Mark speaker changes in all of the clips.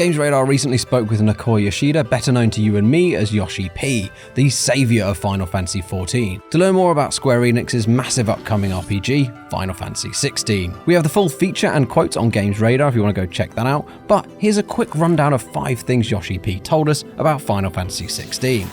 Speaker 1: GamesRadar recently spoke with Naoki Yoshida, better known to you and me as Yoshi-P, the saviour of Final Fantasy XIV, to learn more about Square Enix's massive upcoming RPG, Final Fantasy XVI. We have the full feature and quotes on GamesRadar if you want to go check that out, but here's a quick rundown of 5 things Yoshi-P told us about Final Fantasy XVI.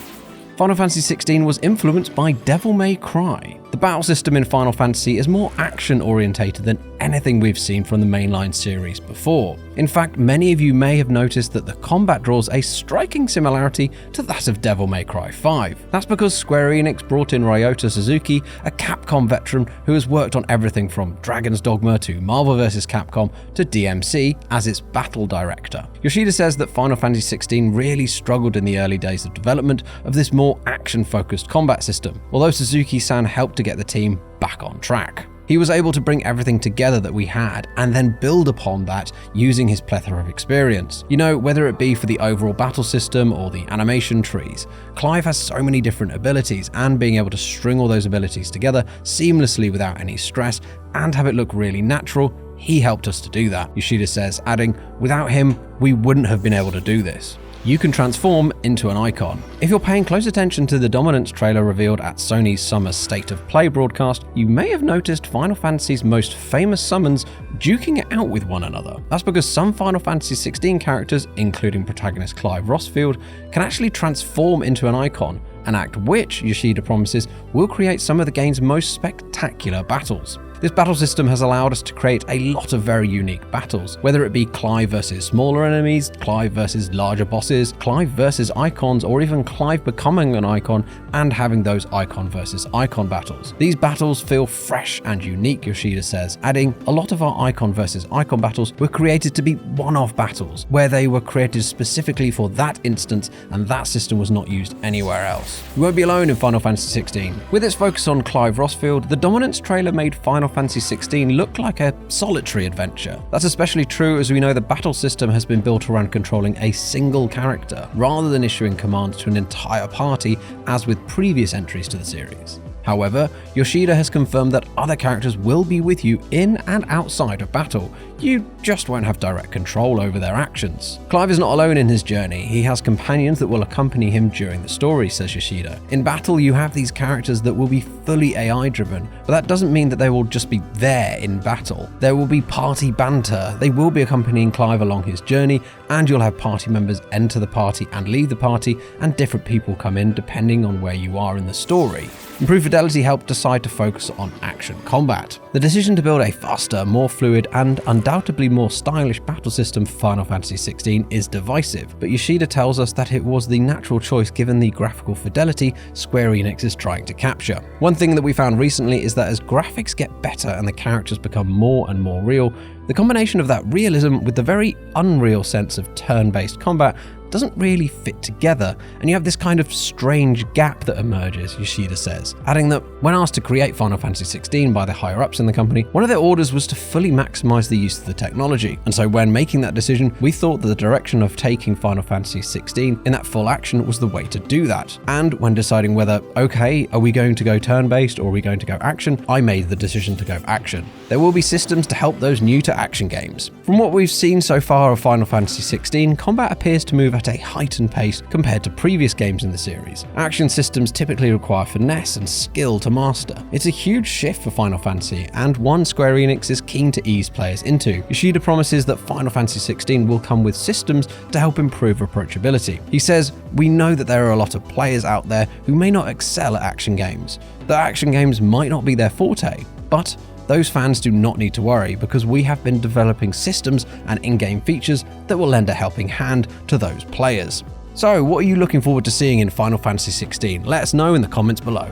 Speaker 1: Final Fantasy XVI was influenced by Devil May Cry. The battle system in Final Fantasy is more action-orientated than anything we've seen from the mainline series before. In fact, many of you may have noticed that the combat draws a striking similarity to that of Devil May Cry 5. That's because Square Enix brought in Ryota Suzuki, a Capcom veteran who has worked on everything from Dragon's Dogma to Marvel vs. Capcom to DMC as its battle director. Yoshida says that Final Fantasy XVI really struggled in the early days of development of this more action-focused combat system, although Suzuki-san helped to get the team back on track. He was able to bring everything together that we had and then build upon that using his plethora of experience. You know, whether it be for the overall battle system or the animation trees, Clive has so many different abilities, and being able to string all those abilities together seamlessly without any stress and have it look really natural, he helped us to do that, Yoshida says, adding, "Without him, we wouldn't have been able to do this." You can transform into an Eikon. If you're paying close attention to the Dominance trailer revealed at Sony's Summer State of Play broadcast, you may have noticed Final Fantasy's most famous summons duking it out with one another. That's because some Final Fantasy XVI characters, including protagonist Clive Rossfield, can actually transform into an Eikon, an act which, Yoshida promises, will create some of the game's most spectacular battles. This battle system has allowed us to create a lot of very unique battles, whether it be Clive versus smaller enemies, Clive versus larger bosses, Clive versus icons, or even Clive becoming an icon and having those icon versus icon battles. These battles feel fresh and unique, Yoshida says, adding, "A lot of our icon versus icon battles were created to be one-off battles, where they were created specifically for that instance and that system was not used anywhere else." We won't be alone in Final Fantasy XVI. With its focus on Clive Rossfield, the Dominance trailer made Final Fantasy XVI look like a solitary adventure. That's especially true as we know the battle system has been built around controlling a single character, rather than issuing commands to an entire party as with previous entries to the series. However, Yoshida has confirmed that other characters will be with you in and outside of battle. You just won't have direct control over their actions. Clive is not alone in his journey. He has companions that will accompany him during the story, says Yoshida. In battle, you have these characters that will be fully AI-driven, but that doesn't mean that they will just be there in battle. There will be party banter. They will be accompanying Clive along his journey, and you'll have party members enter the party and leave the party, and different people come in depending on where you are in the story. Improved Fidelity helped decide to focus on action combat. The decision to build a faster, more fluid, and undoubtedly more stylish battle system for Final Fantasy XVI is divisive, but Yoshida tells us that it was the natural choice given the graphical fidelity Square Enix is trying to capture. One thing that we found recently is that as graphics get better and the characters become more and more real, the combination of that realism with the very unreal sense of turn-based combat doesn't really fit together, and you have this kind of strange gap that emerges, Yoshida says, adding that when asked to create Final Fantasy XVI by the higher-ups in the company, one of their orders was to fully maximize the use of the technology, and so when making that decision, we thought that the direction of taking Final Fantasy XVI in that full action was the way to do that. And when deciding whether, okay, are we going to go turn-based or are we going to go action, I made the decision to go action. There will be systems to help those new to action games. From what we've seen so far of Final Fantasy XVI, combat appears to move at a heightened pace compared to previous games in the series. Action systems typically require finesse and skill to master. It's a huge shift for Final Fantasy, and one Square Enix is keen to ease players into. Yoshida promises that Final Fantasy XVI will come with systems to help improve approachability. He says, "We know that there are a lot of players out there who may not excel at action games. The action games might not be their forte, but those fans do not need to worry because we have been developing systems and in-game features that will lend a helping hand to those players." So, what are you looking forward to seeing in Final Fantasy XVI? Let us know in the comments below.